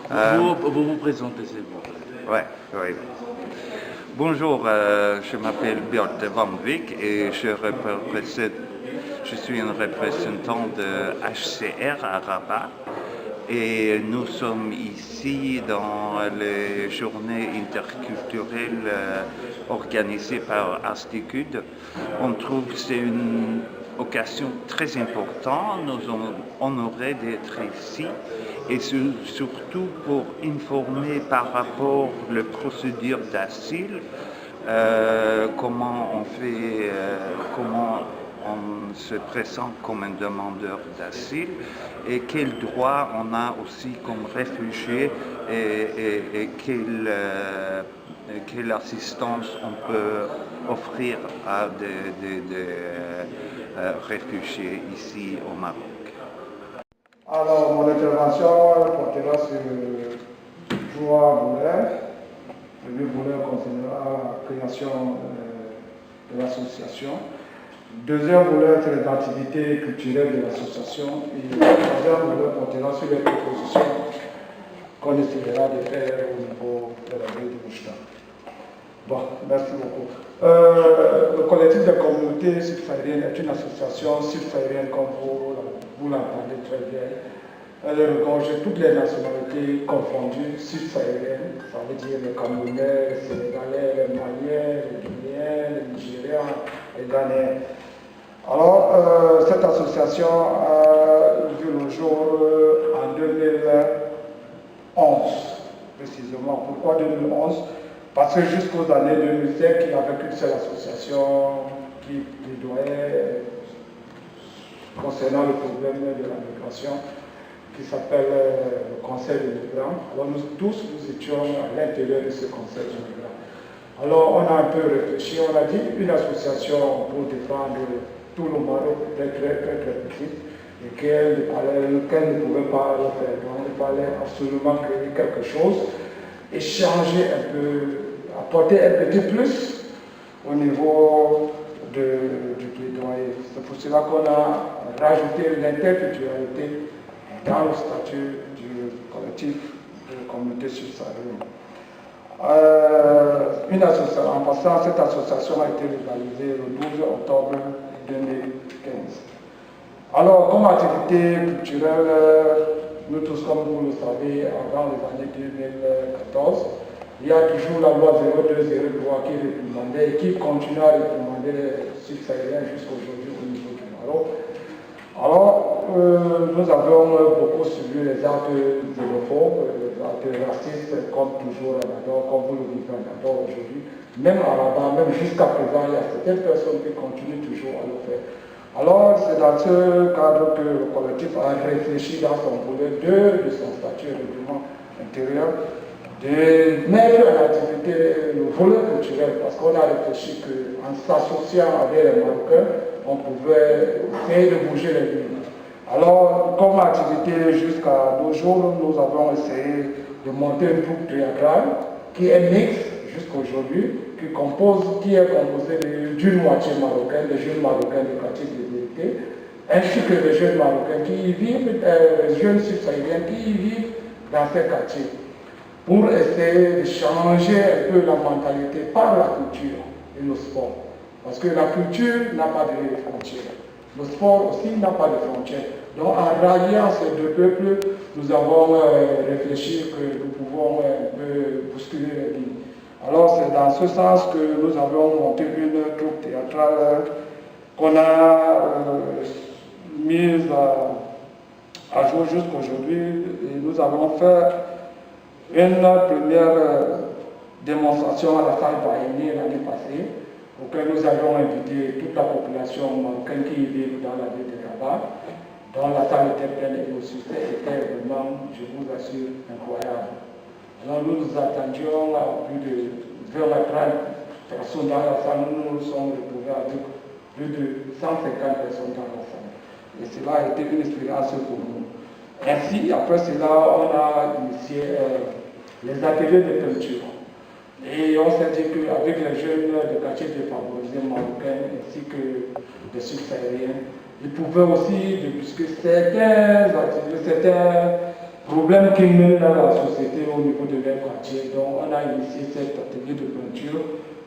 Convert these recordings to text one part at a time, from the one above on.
Vous vous présentez, s'il vous plaît. Ouais, oui. Bonjour, je m'appelle Björte Vanvik et je suis un représentant de HCR à Rabat. Et nous sommes ici dans les journées interculturelles organisées par Asticud. On trouve que c'est une occasion très importante, nous sommes honorés d'être ici et surtout pour informer par rapport à la procédure d'asile, comment on fait, comment on se présente comme un demandeur d'asile et quels droits on a aussi comme réfugié et quelle assistance on peut offrir à des réfugiés ici au Maroc. Alors, mon intervention portera sur Joie Boulet. Le volet concernera la création de l'association. Deuxième volet, c'est les activités culturelles de l'association. Et le troisième volet portera sur les propositions qu'on essaiera de faire au niveau de la ville de Mouchta. Bon, merci beaucoup. Le collectif de communautés sud-sahariennes est une association sud-saharienne, comme vous l'entendez très bien. Elle regorge toutes les nationalités confondues sud-sahariennes, ça veut dire les Camerounais, les Sénégalais, les Maliens, les Guinéens, les Nigériens, les Ghanéens. Alors, cette association a vu le jour en 2011, précisément. Pourquoi 2011? Parce que jusqu'aux années 2005, il n'y avait qu'une seule association qui plaidoyait concernant le problème de la migration, qui s'appelle le Conseil des migrants. Alors nous tous, nous étions à l'intérieur de ce Conseil des migrants. Alors on a un peu réfléchi, on a dit une association pour défendre tout le Maroc très petite et qu'elle ne pouvait pas le faire. Donc il fallait absolument créer quelque chose et changer un peu, apporter un petit plus au niveau du plaidoyer. C'est pour cela qu'on a rajouté l'interculturalité dans le statut du collectif de communauté sud-saharienne. En passant, cette association a été légalisée le 12 octobre 2015. Alors, comme activité culturelle, nous tous, comme vous le savez, avant les années 2014, il y a toujours la loi 0203 qui réprimandait et qui continue à réprimander les sud-sahariens jusqu'aujourd'hui au niveau du Maroc. Alors, nous avons beaucoup suivi les actes xénophobes, les actes racistes, comme toujours à Nador, comme vous le vivez à Nador aujourd'hui. Même à Rabat, même jusqu'à présent, il y a certaines personnes qui continuent toujours à le faire. Alors, c'est dans ce cadre que le collectif a réfléchi dans son volet 2 de son statut de règlement intérieur de mettre en activité le volet culturel parce qu'on a réfléchi qu'en s'associant avec les Marocains, on pouvait essayer de bouger les lignes. Alors, comme activité jusqu'à nos jours, nous avons essayé de monter une troupe théâtrale qui est mixte jusqu'aujourd'hui, qui est composée d'une moitié marocaine, des jeunes marocains du quartier de vérité, ainsi que des jeunes marocains qui y vivent, les jeunes sud-sahariens qui y vivent dans ces quartiers, pour essayer de changer un peu la mentalité par la culture et le sport. Parce que la culture n'a pas de frontières. Le sport aussi n'a pas de frontières. Donc en ralliant ces deux peuples, nous avons réfléchi que nous pouvons un peu bousculer les lignes. Alors c'est dans ce sens que nous avons monté une troupe théâtrale qu'on a mise à jour jusqu'aujourd'hui. Et nous avons fait une première démonstration à la salle Bahini l'année passée, auquel nous avons invité toute la population marocaine qui vit dans la ville de Rabat, dont la salle était pleine et le succès était vraiment, je vous assure, incroyable. Alors nous nous attendions à plus de 20 à 30 personnes dans la salle, nous nous sommes retrouvés avec plus de 150 personnes dans la salle. Et cela a été une expérience pour nous. Ainsi, après cela, on a initié les ateliers de peinture. Et on s'est dit qu'avec les jeunes de quartiers défavorisés marocains ainsi que des sud-sahariens, ils pouvaient aussi débusquer certains problèmes qu'ils mènent dans la société au niveau de leur quartier. Donc on a initié cet atelier de peinture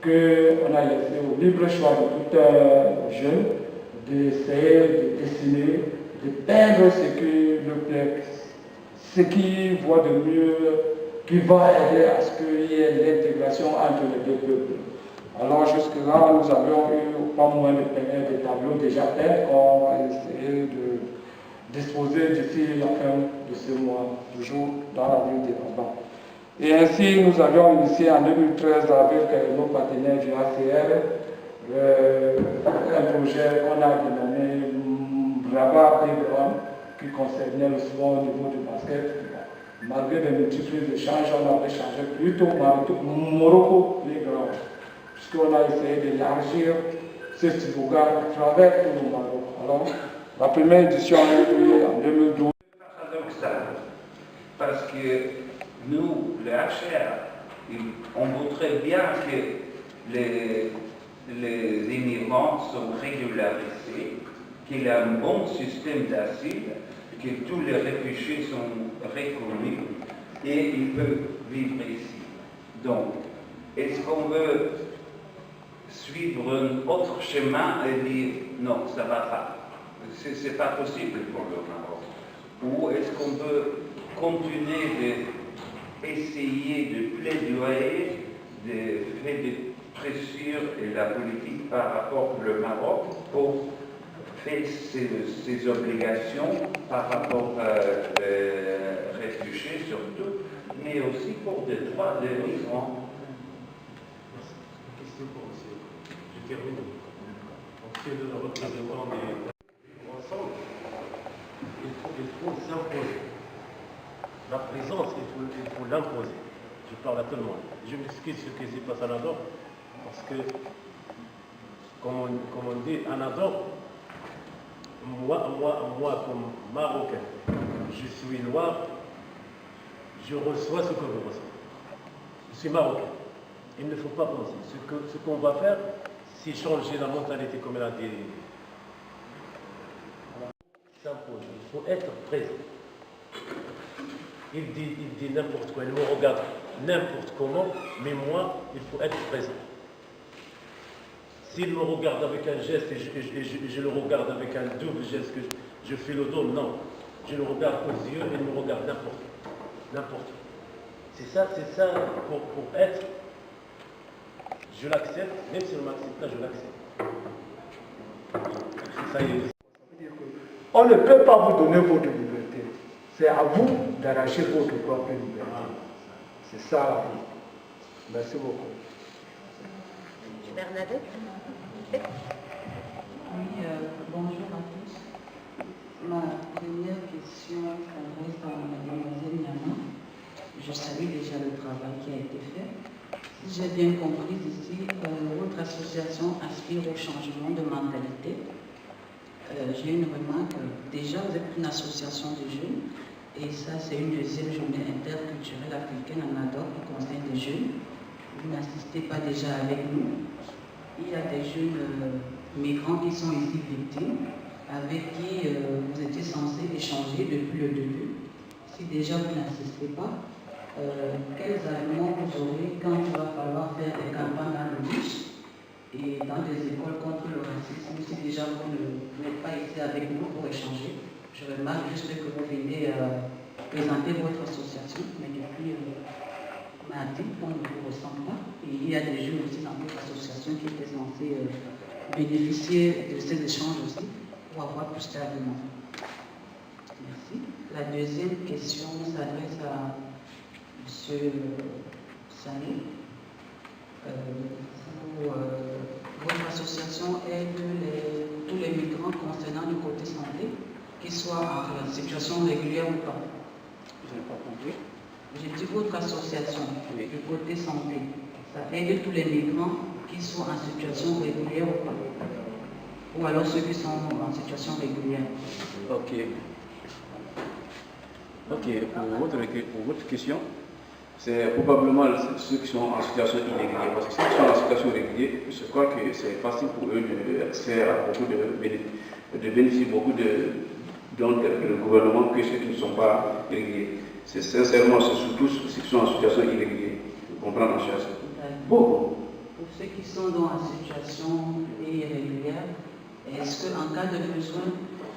qu'on a laissé au libre choix de tout un jeune d'essayer de dessiner, de peindre ce qui le plaît, ce qu'il voit de mieux, qui va aider à ce qu'il y ait l'intégration entre les deux peuples. Alors jusque-là, nous avions eu pas moins de tableaux déjà peints qu'on va essayer de disposer d'ici la fin de ce mois, toujours dans la ville des Bambans. Et ainsi, nous avions initié en 2013 avec nos partenaires du ACR un projet qu'on a dénommé Rabat Playground, qui concernait le sport au niveau du basket. Malgré de multiples échanges, on avait changé plutôt Morocco Playground, puisqu'on a essayé d'élargir ce slogan à travers tout le Maroc. Alors, la première édition a eu lieu en 2012. C'est paradoxal, parce que nous, le HR, on voudrait bien que les immigrants sont régularisés, qu'il y a un bon système d'asile, que tous les réfugiés sont reconnus et ils peuvent vivre ici. Donc, est-ce qu'on veut suivre un autre chemin et dire non, ça ne va pas? C'est pas possible pour le Maroc. Ou est-ce qu'on peut continuer d'essayer de plaidoyer, de faire des pressions et la politique par rapport au Maroc pour faire ses obligations par rapport aux réfugiés surtout, mais aussi pour des droits des migrants? Question pour monsieur. Je termine. Monsieur le représentant des ensemble, il faut s'imposer. La présence, il faut l'imposer. Je parle à tout le monde. Je m'excuse ce qui s'est passé à Nador, parce que, comme on dit, à Nador, moi comme Marocain, je suis noir, je reçois ce que je reçois. Je suis Marocain. Il ne faut pas penser. Ce qu'on va faire, c'est changer la mentalité, comme elle a dit. S'impose. Il faut être présent. Il dit n'importe quoi, il me regarde n'importe comment, mais moi, il faut être présent. S'il me regarde avec un geste et je le regarde avec un double geste, que je fais le dos, non. Je le regarde aux yeux et il me regarde n'importe. C'est ça pour être. Je l'accepte, même si on ne m'accepte pas, je l'accepte. Ça y est. On ne peut pas vous donner votre liberté. C'est à vous d'arracher votre propre liberté. C'est ça la vie. Merci beaucoup. Bernadette. Oui, bonjour à tous. Ma première question s'adresse à mademoiselle Nyama. Je salue déjà le travail qui a été fait. Si j'ai bien compris ici, votre association aspire au changement de mentalité. J'ai une remarque. Déjà, vous êtes une association de jeunes et ça, c'est une deuxième journée interculturelle africaine en Nador qui concerne des jeunes. Vous n'assistez pas déjà avec nous. Il y a des jeunes migrants qui sont ici victimes, avec qui vous étiez censés échanger depuis le début. Si déjà vous n'assistez pas, quels arguments vous aurez quand il va falloir faire des campagnes dans le niche et dans des écoles contre le racisme, si déjà vous n'êtes pas ici avec nous pour échanger? Je remarque juste que vous venez présenter votre association, mais depuis mardi, on ne vous ressent pas. Et il y a des jeunes aussi dans votre association qui étaient censés bénéficier de ces échanges aussi pour avoir plus d'arguments. Merci. La deuxième question s'adresse à M. Sané. Votre association aide tous les migrants concernant le côté santé, qu'ils soient en situation régulière ou pas. Je n'ai pas compris. J'ai dit votre association, du côté santé, ça aide tous les migrants qui sont en situation régulière ou pas. Ou alors ceux qui sont en situation régulière. Ok. Pour votre question, c'est probablement ceux qui sont en situation irrégulière. Parce que ceux qui sont en situation régulière, je crois que c'est facile pour eux de faire beaucoup de bénéficier beaucoup de dons du gouvernement que ceux qui ne sont pas irréguliers. c'est sincèrement, c'est surtout ceux qui sont en situation irrégulière, qu'on prend en charge. Beaucoup. Pour ceux qui sont dans la situation irrégulière, est-ce qu'en cas de besoin,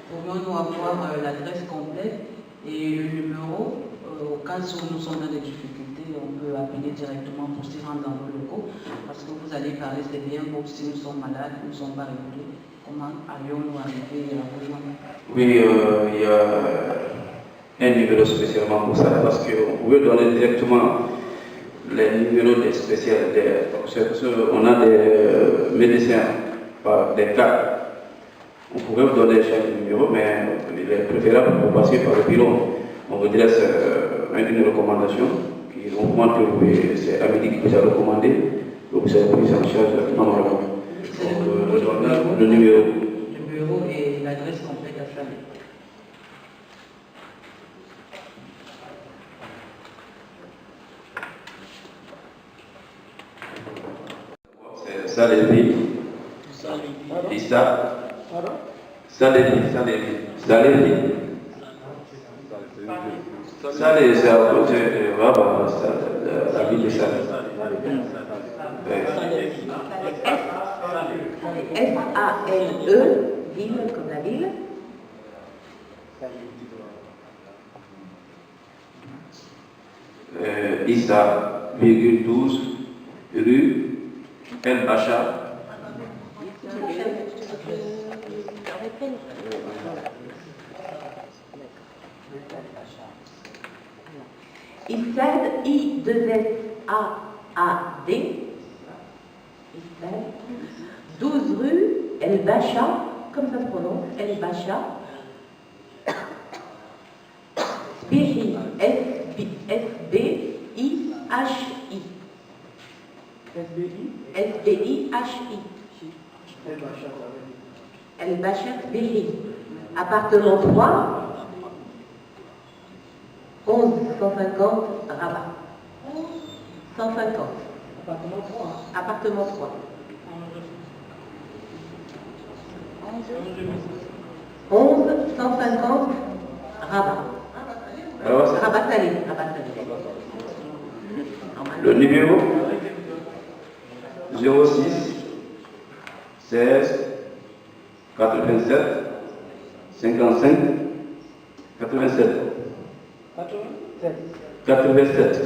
pourrions-nous avoir l'adresse complète et le numéro au cas où nous sommes dans des difficultés, on peut appeler directement pour s'y rendre dans vos locaux, parce que vous allez parler, c'est bien beau, si nous sommes malades, nous ne sommes pas réguliers, comment allions-nous arriver à vous joindre? Oui, il y a un numéro spécialement pour ça, parce qu'on pouvait donner directement les numéros des spécialités. On a des médecins, des cas. On pourrait vous donner chaque numéro, mais il est préférable pour passer par le bureau. On vous dresse une recommandation qui recommande que c'est Amélie qui vous a recommandé, que vous avez pris en charge normalement. Donc, le numéro. Le bureau et l'adresse complète à Salé. C'est Salévi. Issa. Salévi. Salé, c'est à côté de Rabat, la ville de Salé. S-A-L-E, ville comme la ville. Issa, 12, rue El Bacha. Issad, I-2-S-A-A-D. Issad, 12 rue El Bacha, comme ça se prononce, El Bacha. Sbihi, S-B-I-H-I. S-B-I-H-I. El Bacha, Sbihi. Appartement 3. 11 150 Rabat. 150. Appartement 3. 11 150 Rabat. Rabat Salé. Le numéro 06 16 87 55 87. 87.